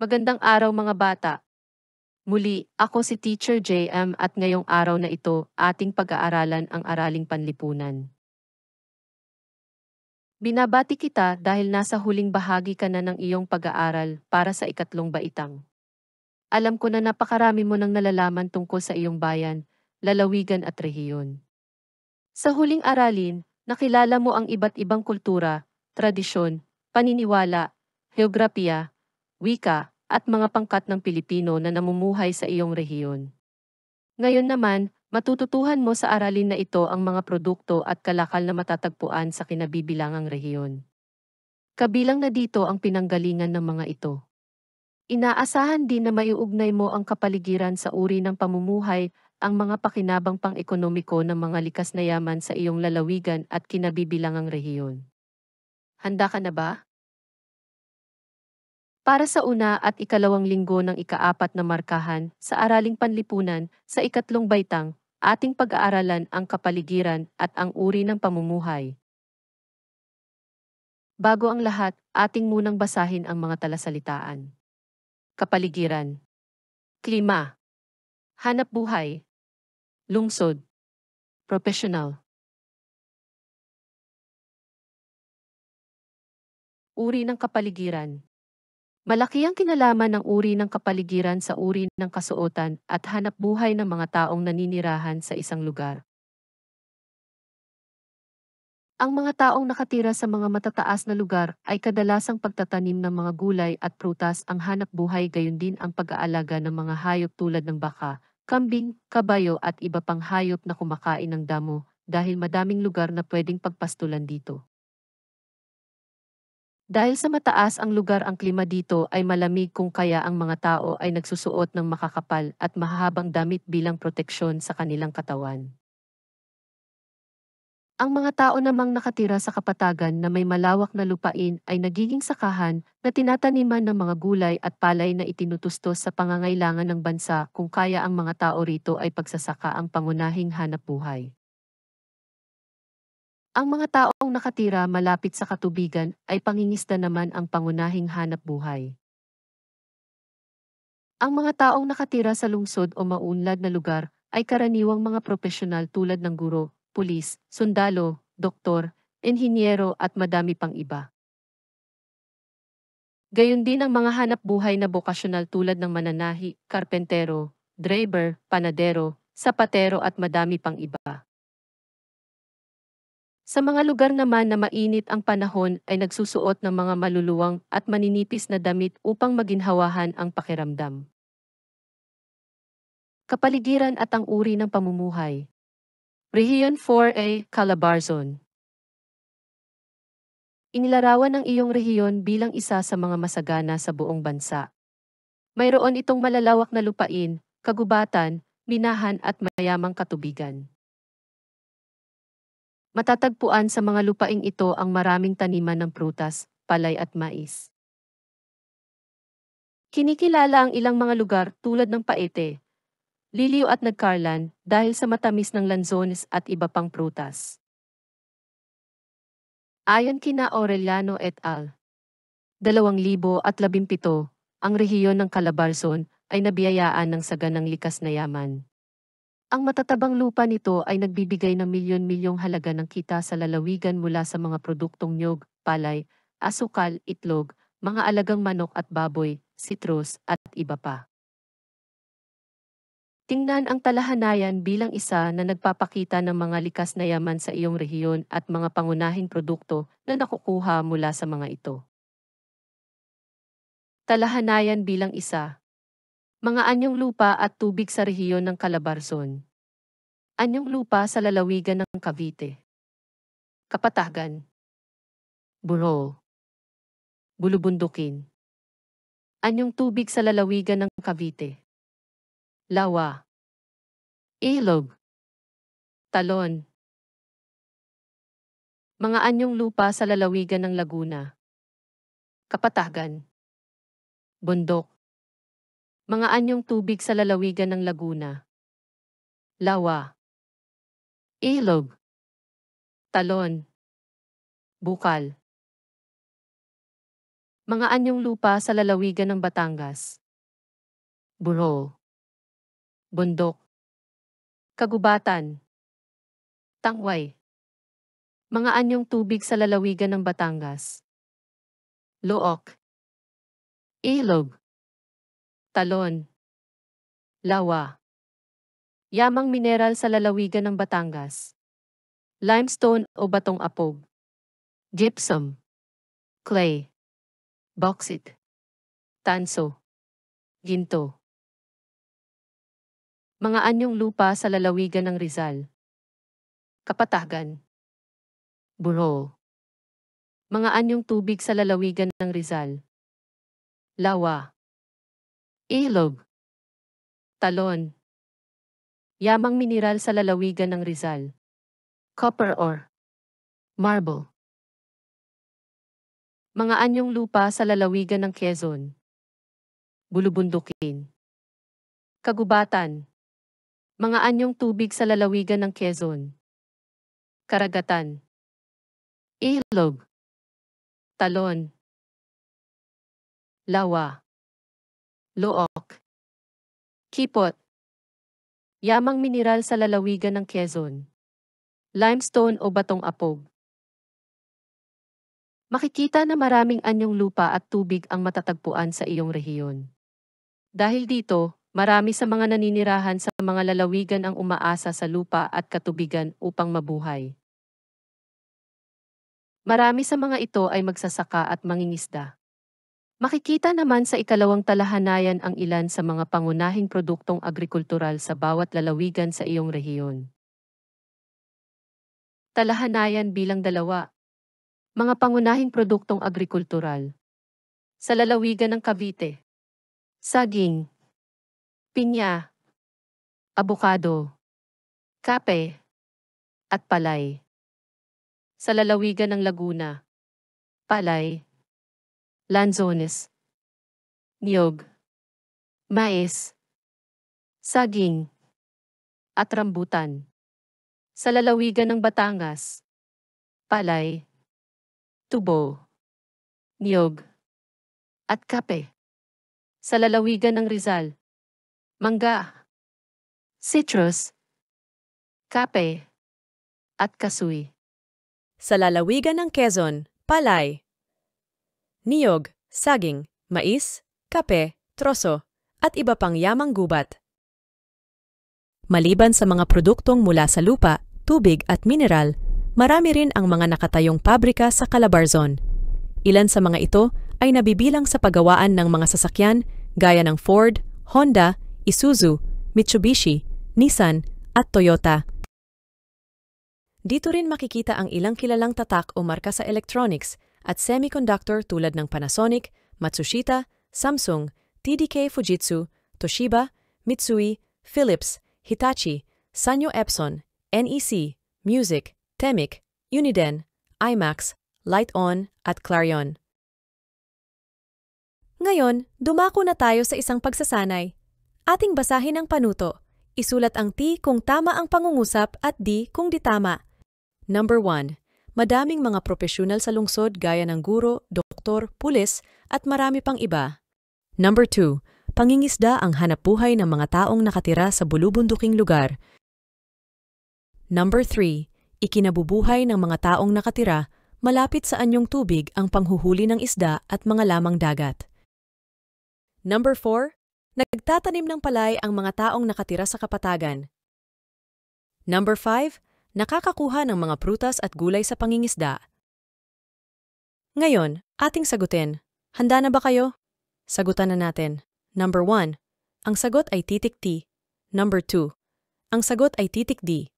Magandang araw mga bata. Muli, ako si Teacher JM at ngayong araw na ito, ating pag-aaralan ang araling panlipunan. Binabati kita dahil nasa huling bahagi ka na ng iyong pag-aaral para sa ikatlong baitang. Alam ko na napakarami mo nang nalalaman tungkol sa iyong bayan, lalawigan at rehiyon. Sa huling aralin, nakilala mo ang iba't ibang kultura, tradisyon, paniniwala, heograpiya, wika, at mga pangkat ng Pilipino na namumuhay sa iyong rehiyon. Ngayon naman, matututuhan mo sa aralin na ito ang mga produkto at kalakal na matatagpuan sa kinabibilangang rehiyon. Kabilang na dito ang pinanggalingan ng mga ito. Inaasahan din na maiugnay mo ang kapaligiran sa uri ng pamumuhay, ang mga pakinabang pang-ekonomiko ng mga likas na yaman sa iyong lalawigan at kinabibilangang rehiyon. Handa ka na ba? Para sa una at ikalawang linggo ng ikaapat na markahan sa Araling Panlipunan sa ikatlong baitang, ating pag-aaralan ang kapaligiran at ang uri ng pamumuhay. Bago ang lahat, ating munang basahin ang mga talasalitaan. Kapaligiran, klima, hanap buhay, lungsod, professional, uri ng kapaligiran. Malaki ang kinalaman ng uri ng kapaligiran sa uri ng kasuotan at hanap buhay ng mga taong naninirahan sa isang lugar. Ang mga taong nakatira sa mga matataas na lugar ay kadalasang pagtatanim ng mga gulay at prutas ang hanap buhay, gayon din ang pag-aalaga ng mga hayop tulad ng baka, kambing, kabayo at iba pang hayop na kumakain ng damo dahil madaming lugar na pwedeng pagpastulan dito. Dahil sa mataas ang lugar, ang klima dito ay malamig, kung kaya ang mga tao ay nagsusuot ng makakapal at mahahabang damit bilang proteksyon sa kanilang katawan. Ang mga tao namang nakatira sa kapatagan na may malawak na lupain ay nagiging sakahan na tinataniman ng mga gulay at palay na itinutustos sa pangangailangan ng bansa, kung kaya ang mga tao rito ay pagsasaka ang pangunahing hanap buhay. Ang mga taong nakatira malapit sa katubigan ay pangingisda naman ang pangunahing hanap buhay. Ang mga taong nakatira sa lungsod o maunlad na lugar ay karaniwang mga profesional tulad ng guro, pulis, sundalo, doktor, inhinyero at madami pang iba. Gayon din ang mga hanap buhay na bokasyonal tulad ng mananahi, karpentero, driver, panadero, sapatero at madami pang iba. Sa mga lugar naman na mainit ang panahon ay nagsusuot ng mga maluluwang at maninipis na damit upang maginhawahan ang pakiramdam. Kapaligiran at ang uri ng pamumuhay. Rehiyon 4A, Calabarzon. Inilarawan ng iyong rehiyon bilang isa sa mga masagana sa buong bansa. Mayroon itong malalawak na lupain, kagubatan, minahan at mayamang katubigan. Matatagpuan sa mga lupaing ito ang maraming taniman ng prutas, palay at mais. Kinikilala ang ilang mga lugar tulad ng Paete, Liliw at Nagcarlan dahil sa matamis ng lanzones at iba pang prutas. Ayon kina Aureliano et al. 2017, ang rehiyon ng Calabarzon ay nabiyayaan ng saganang likas na yaman. Ang matatabang lupa nito ay nagbibigay ng milyon-milyong halaga ng kita sa lalawigan mula sa mga produktong niyog, palay, asukal, itlog, mga alagang manok at baboy, citrus, at iba pa. Tingnan ang talahanayan bilang isa na nagpapakita ng mga likas na yaman sa iyong rehiyon at mga pangunahing produkto na nakukuha mula sa mga ito. Talahanayan bilang isa. Mga anyong lupa at tubig sa rehiyon ng Calabarzon. Anyong lupa sa lalawigan ng Cavite. Kapatagan. Burol. Bulubundukin. Anyong tubig sa lalawigan ng Cavite. Lawa. Ilog. Talon. Mga anyong lupa sa lalawigan ng Laguna. Kapatagan. Bundok. Mga anyong tubig sa lalawigan ng Laguna. Lawa. Ilog. Talon. Bukal. Mga anyong lupa sa lalawigan ng Batangas. Burol, bundok, kagubatan, tangway. Mga anyong tubig sa lalawigan ng Batangas. Look, ilog, talon, lawa. Yamang mineral sa lalawigan ng Batangas. Limestone o batong apog. Gypsum, clay, bauxite, tanso, ginto. Mga anyong lupa sa lalawigan ng Rizal. Kapatagan, Burol. Mga anyong tubig sa lalawigan ng Rizal. Lawa, ilog, talon. Yamang mineral sa lalawigan ng Rizal. Copper ore, marble. Mga anyong lupa sa lalawigan ng Quezon. Bulubundukin, kagubatan. Mga anyong tubig sa lalawigan ng Quezon. Karagatan, ilog, talon, lawa, look, kipot. Yamang mineral sa lalawigan ng Quezon. Limestone o batong apog. Makikita na maraming anyong lupa at tubig ang matatagpuan sa iyong rehiyon. Dahil dito, marami sa mga naninirahan sa mga lalawigan ang umaasa sa lupa at katubigan upang mabuhay. Marami sa mga ito ay magsasaka at mangingisda. Makikita naman sa ikalawang talahanayan ang ilan sa mga pangunahing produktong agrikultural sa bawat lalawigan sa iyong rehiyon. Talahanayan bilang 2. Mga pangunahing produktong agrikultural. Sa lalawigan ng Cavite. Saging, pinya, abukado, kape, at palay. Sa lalawigan ng Laguna. Palay, lanzones, niyog, mais, saging, at rambutan. Sa lalawigan ng Batangas. Palay, tubo, niyog, at kape. Sa lalawigan ng Rizal. Mangga, citrus, kape, at kasoy. Sa lalawigan ng Quezon, palay, niyog, saging, mais, kape, troso, at iba pang yamang gubat. Maliban sa mga produktong mula sa lupa, tubig at mineral, marami rin ang mga nakatayong pabrika sa Calabarzon. Ilan sa mga ito ay nabibilang sa paggawaan ng mga sasakyan gaya ng Ford, Honda, Isuzu, Mitsubishi, Nissan, at Toyota. Dito rin makikita ang ilang kilalang tatak o marka sa electronics at semiconductor tulad ng Panasonic, Matsushita, Samsung, TDK Fujitsu, Toshiba, Mitsui, Philips, Hitachi, Sanyo Epson, NEC, Music, Temic, Uniden, IMAX, Light-On, at Clarion. Ngayon, dumako na tayo sa isang pagsasanay. Ating basahin ang panuto. Isulat ang T kung tama ang pangungusap at D kung di tama. Number 1. Madaming mga profesyonal sa lungsod gaya ng guro, doktor, pulis, at marami pang iba. Number 2. Pangingisda ang hanapbuhay ng mga taong nakatira sa bulubunduking lugar. Number 3. Ikinabubuhay ng mga taong nakatira malapit sa anyong tubig ang panghuhuli ng isda at mga lamang dagat. Number 4. Nagtatanim ng palay ang mga taong nakatira sa kapatagan. Number 5. Nakakakuha ng mga prutas at gulay sa pangingisda. Ngayon, ating sagutin. Handa na ba kayo? Sagutan na natin. Number 1. Ang sagot ay titik T. Number 2. Ang sagot ay titik D.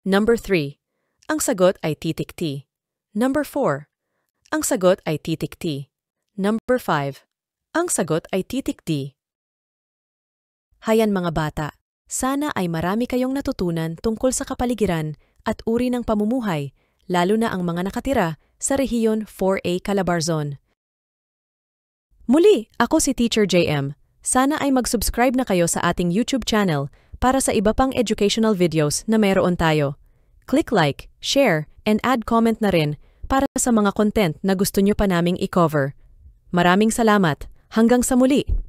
Number 3. Ang sagot ay titik T. Number 4. Ang sagot ay titik T. Number 5. Ang sagot ay titik D. Hayan mga bata, sana ay marami kayong natutunan tungkol sa kapaligiran at uri ng pamumuhay, lalo na ang mga nakatira sa Rehiyon 4A Calabarzon. Muli, ako si Teacher JM. Sana ay mag-subscribe na kayo sa ating YouTube channel para sa iba pang educational videos na meron tayo. Click like, share, and add comment na rin para sa mga content na gusto nyo pa naming i-cover. Maraming salamat. Hanggang sa muli!